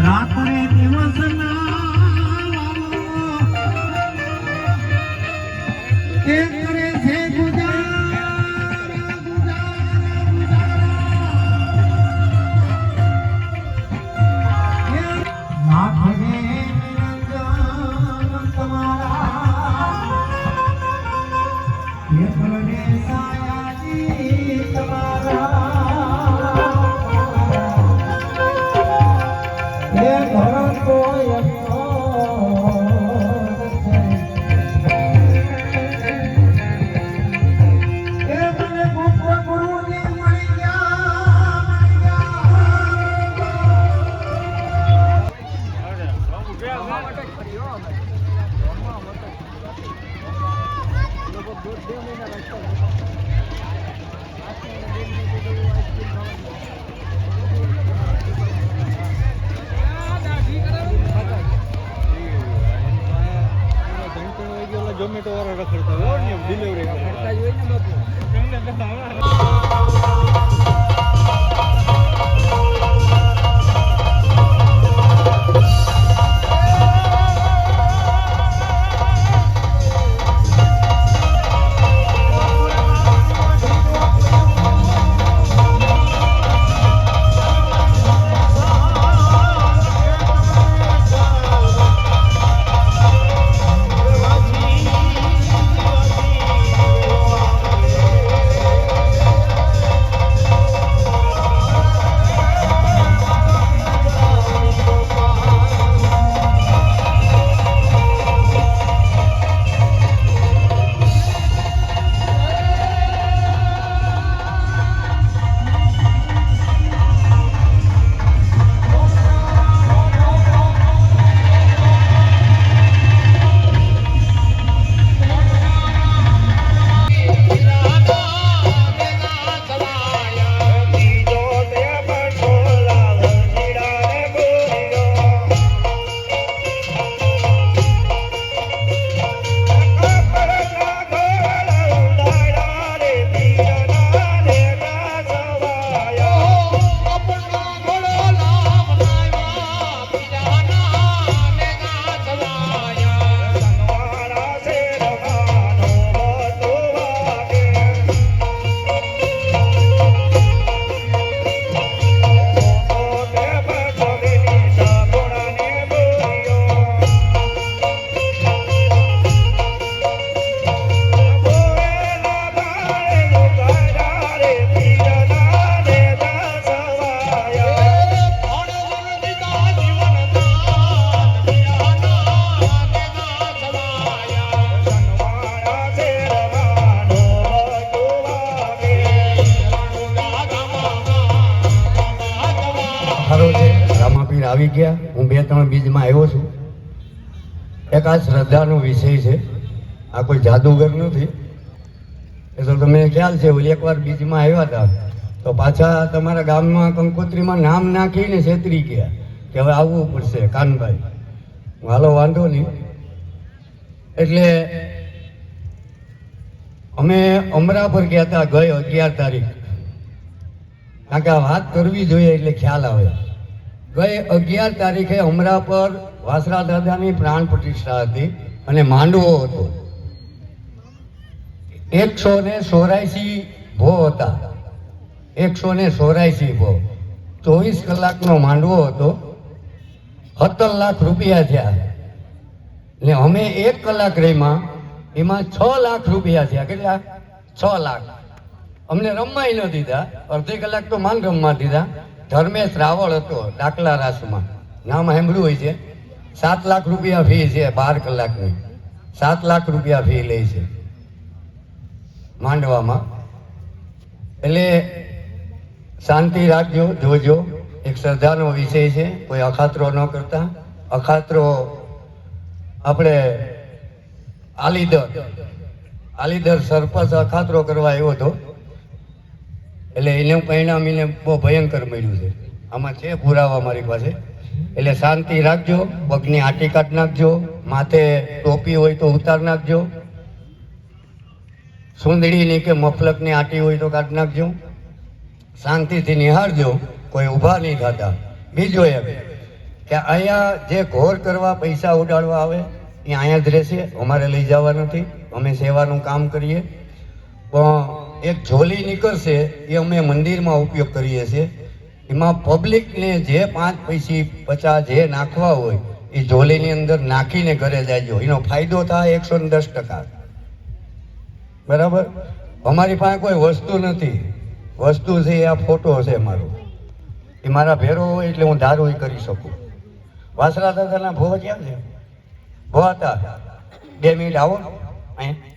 રાત્રે દિવસ તે કરે છે ઝોમેટો વાળા રખડતા હોય ને ડિલિવરી કરતા જ હોય ને બાપુ. આવી ગયા. હું 2-3 બીજમાં આવ્યો છું. એક આ શ્રદ્ધાનો વિષય છે, આ કોઈ જાદુગર નથી. એ તો તમને ખ્યાલ છે, ઓલી એકવાર બીજમાં આવ્યા હતા તો પાછા તમારા ગામમાં કંકોત્રીમાં નામ નાખીને છેતરી ગયા કે હવે આવવું પડશે કાનભાઈ. હાલો વાંધો નહીં. એટલે અમે અમરા પર ગયા હતા ગઈ 11 તારીખ, કારણ કે આ વાત કરવી જોઈએ એટલે ખ્યાલ આવે. ગઈ 11 તારીખે અમરા પર વાસરા દાદાની પ્રાણ પ્રતિષ્ઠા હતી અને માંડવો હતો. 184 ભો હતા, 184 ભો, 24 કલાકનો માંડવો હતો. 17 લાખ રૂપિયા થયા ને અમે 1 કલાક રહીમાં એમાં 6 લાખ રૂપિયા થયા. કેટલા? 6 લાખ. અમને રમવાય ન દીધા, અડધી કલાક તો માંડ રમવા દીધા. ધર્મેશ રાવળ હતો ડાકલા રાસમાં, નામ સાંભળ્યું હોય છે. 7 લાખ રૂપિયા ફી છે 12 કલાકની, 7 લાખ રૂપિયા ફી લે છે માંડવામાં. એટલે શાંતિ રાખજો, જોજો. એક શ્રદ્ધાનો વિષય છે, કોઈ અખાતરો ન કરતા. અખાતરો આપણે આલીદર સરપંચ અખાતરો કરવા આવ્યો હતો, એટલે એનું પરિણામ એને બહુ ભયંકર મળ્યું છે. આમાં છે પુરાવા મારી પાસે. એટલે શાંતિ રાખજો, પગની આંટી કાઢી નાખજો, માથે ટોપી હોય તો ઉતાર નાખજો, સુંદડીની કે મફલકની આંટી હોય તો કાઢી નાખજો. શાંતિથી નિહાળજો, કોઈ ઊભા નહીં થતા. બીજું એમ કે અહીંયા જે ઘોર કરવા પૈસા ઉડાડવા આવે એ અહીંયા જ રહેશે, અમારે લઈ જવા નથી. અમે સેવાનું કામ કરીએ, પણ એક ઝોલી નીકળશે એ અમે મંદિરમાં ઉપયોગ કરીએ છીએ. એમાં પબ્લિકને જે 5 પૈસા 50 જે નાખવા હોય એ ઝોલીની અંદર નાખીને ઘરે જાયજો. એનો ફાયદો થાય 110%. બરાબર? અમારી પાસે કોઈ વસ્તુ નથી. વસ્તુ છે આ ફોટો છે મારો. એ મારા ભેરો હોય એટલે હું ધારું એ કરી શકું. વાસરા દાદાના ભોવા ક્યાં છે? ભોવા હતા. 2 મિનિટ આવો અહીંયા.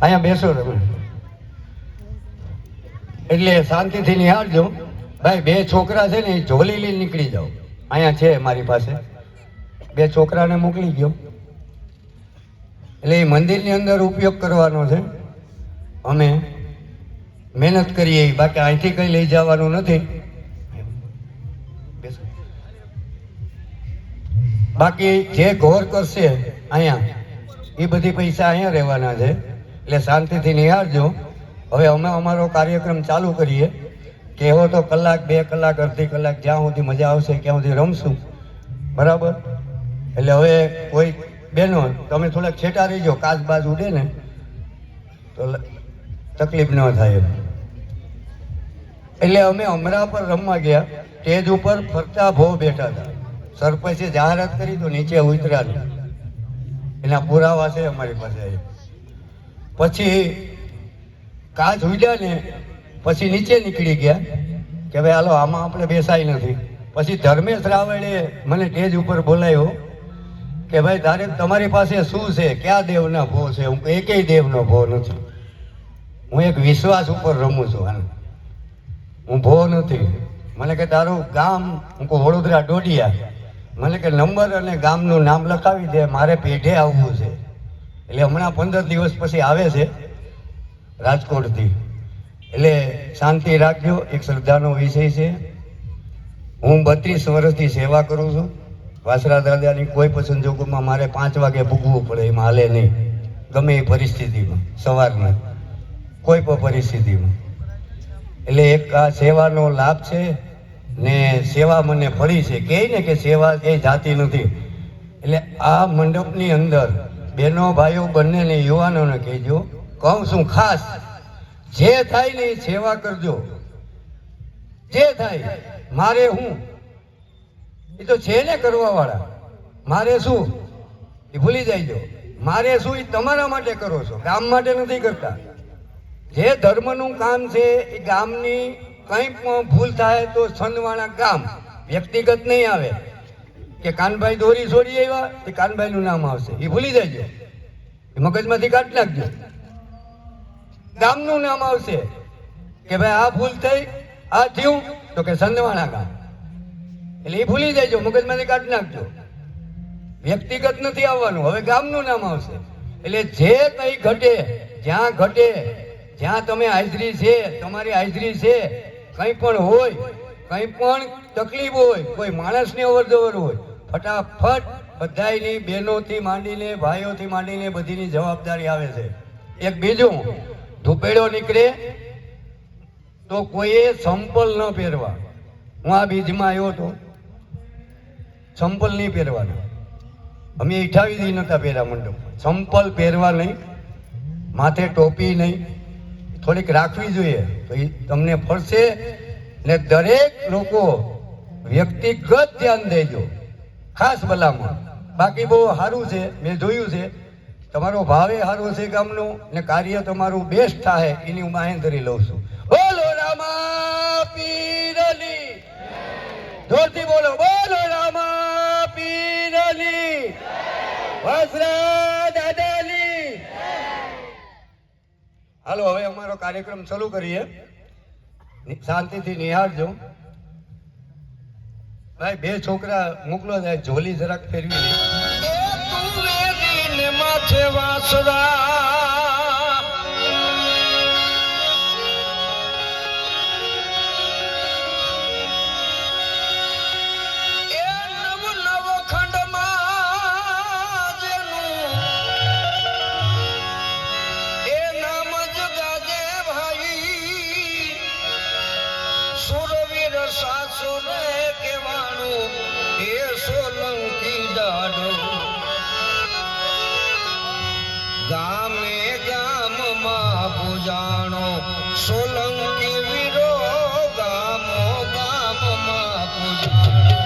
અહીંયા બેસો તમે. એટલે શાંતિથી નિહાળજો. ભાઈ 2 છોકરા છે ને એ ઝોલી લઈને નીકળી જાઓ. અહીંયા છે મારી પાસે, 2 છોકરાને મોકલી ગયો. એટલે એ મંદિરની અંદર ઉપયોગ કરવાનો છે. અમે મહેનત કરીએ, બાકી અહીંથી કંઈ લઈ જવાનું નથી. બાકી જે ઘોર કરશે અહીંયા એ બધી પૈસા અહીંયા રહેવાના છે. એટલે શાંતિથી નિહાળજો. હવે અમે અમારો કાર્યક્રમ ચાલુ કરીએ. કહેવો તો કલાક 2 કલાક અડધી કલાક જ્યાં સુધી મજા આવશે ત્યાં સુધી રમશું. બરાબર? એટલે હવે કોઈ બહેનો તમે થોડાક છેટા રહીજો, કાચ બાજ ઉડે ને તો તકલીફ ન થાય. એટલે અમે અમરા પર રમવા ગયા. સ્ટેજ ઉપર ફરતા ભો બેઠા હતા. સરપંચે જાહેરાત કરી તો નીચે ઉતર્યા નહીં. એના પુરાવા છે અમારી પાસે. પછી કાચ ઉડ્યા ને પછી નીચે નીકળી ગયા કે ભાઈ હાલો આમાં આપણે બેસાય નથી. પછી ધર્મેશ રાવળે મને સ્ટેજ ઉપર બોલાવ્યો કે ભાઈ તારે તમારી પાસે શું છે, કયા દેવના ભો છે? હું એકેય દેવનો ભો નથી. હું એક વિશ્વાસ ઉપર રમું છું. હાલ હું ભો નથી. મને કે તારું ગામ? હું કહું વડોદરા ડોડિયા. મને કે નંબર અને ગામનું નામ લખાવી દે, મારે પેઢે આવવું છે. એટલે હમણાં 15 દિવસ પછી આવે છે રાજકોટથી. એટલે શાંતિ રાખજો. એક શ્રદ્ધાનો વિષય છે. હું 32 વર્ષથી સેવા કરું છું. વાસરા દાદાની કોઈ પણ સંજોગોમાં મારે 5 વાગે પૂગવું પડે, એમાં હાલે નહીં. ગમે એ પરિસ્થિતિમાં, સવારના કોઈ પણ પરિસ્થિતિમાં. એટલે એક આ સેવાનો લાભ છે ને સેવા મને ફળી છે. કહે ને કે સેવા એ જાતી નથી. એટલે આ મંડપની અંદર બહેનો ભાઈઓ બંનેને યુવાનોને કહેજો, કહું છું ખાસ, જે થાય ને એ સેવા કરજો. જે થાય. મારે હું એ તો છે ને કરવા વાળા. મારે શું એ ભૂલી જાયજો. મારે શું એ તમારા માટે કરો છો, ગામ માટે નથી કરતા. જે ધર્મનું કામ છે એ ગામની કંઈ પણ ભૂલ થાય તો સંતવાળા ગામ, વ્યક્તિગત નહીં આવે કે કાનભાઈ દોરી છોડી આવ્યા તે કાનભાઈનું નામ આવશે. એ ભૂલી જાયજો. એ મગજમાંથી કાઢી નાખજો. ગામનું નામ આવશે કે ભાઈ આ ભૂલ થઈ, આ થયું તો કે સંતવાળા ગામ. એટલે એ ભૂલી જાયજો, મગજમાંથી કાઢી નાખજો. વ્યક્તિગત નથી આવવાનું, હવે ગામનું નામ આવશે. એટલે જે કંઈ ઘટે, જ્યાં ઘટે, જ્યાં તમે હાજરી છે, તમારી હાજરી છે, કંઈ પણ હોય, કંઈ પણ તકલીફ હોય, કોઈ માણસની અવરજવર હોય, ફટાફટ બધાયની બહેનોથી માંડીને ભાઈઓથી માંડીને બધીની જવાબદારી આવે છે. એક બીજું, ધૂપેડો નીકળે તો કોઈએ સંપલ ન પહેરવા. હું આ બીજમાં આવ્યો હતો, સંપલ નહીં પહેરવાના. અમે 28 દી નહોતા પહેર્યા મંડપ. સંપલ પહેરવા નહીં, માથે ટોપી નહીં, થોડીક રાખવી જોઈએ તો એ તમને ફળશે. ને દરેક લોકો વ્યક્તિગત ધ્યાન દેજો, ખાસ ભલામણ. બાકી બહુ સારું છે, મેં જોયું છે. તમારો ભાવે સારો છે ગામનો ને કાર્ય તમારું બેસ્ટ થાય એની હું બાહેંધરી લઉં છું. બોલો રામા પીરની, જોરથી બોલો, બોલો રામા પીરની, વાસરા દાદાની. હાલો હવે અમારો કાર્યક્રમ શરૂ કરીએ. શાંતિથી નિહાળજો. ભાઈ 2 છોકરા મોકલો જાય, ઝોલી જરાક ફેરવી લે. માથે વાસરા પૂજાણો સોલંકી વીરો ગામો ગામમાં પૂજાણો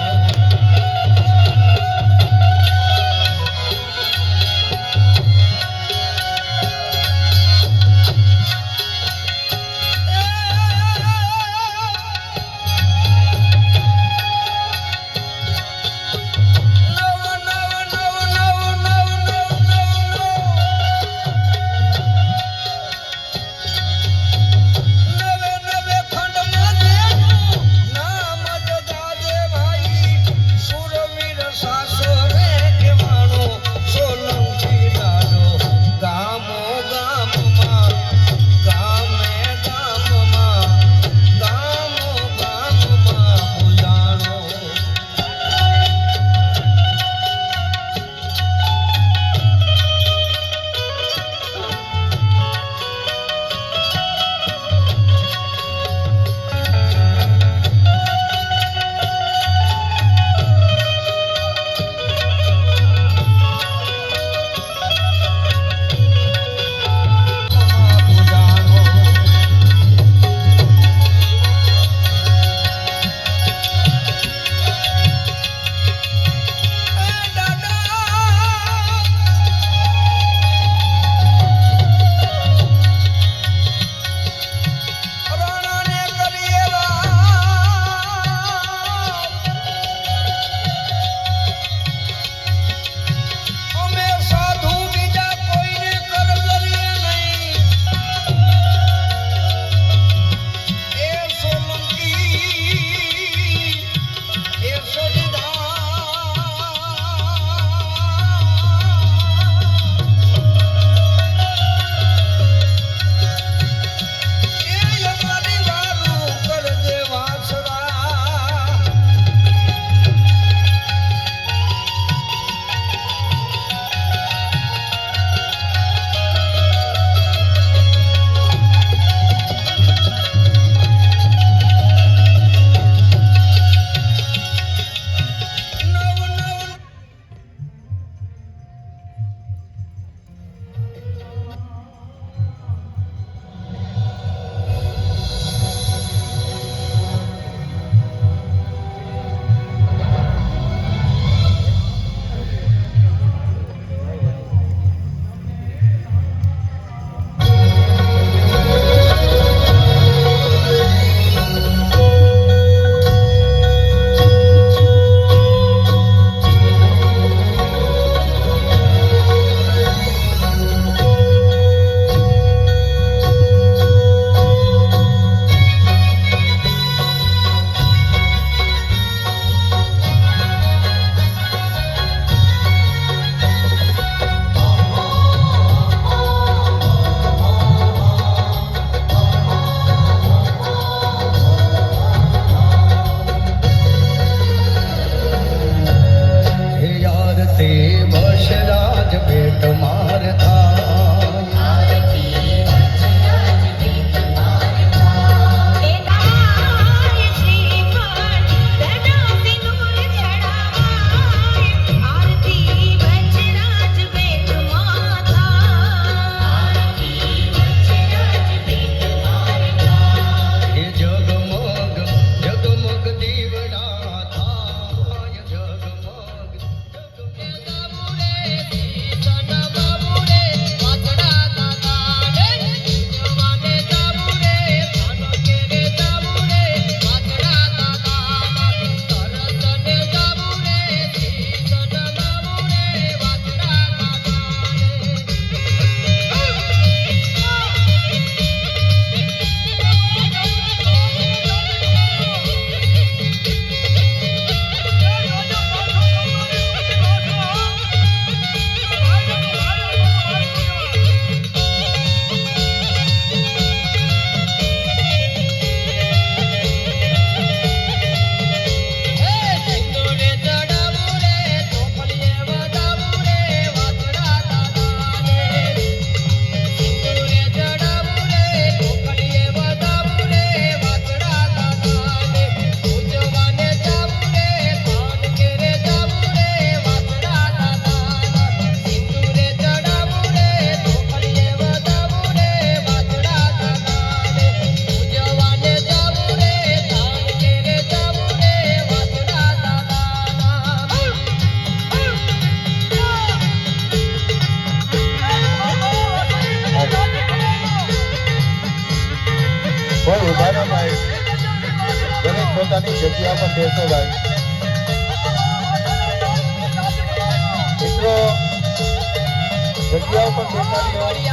પોતાની જગ્યા પર બેસો ભાઈ મિત્રો જગ્યા ઉપર બેસાડી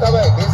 ભીખાભાઈ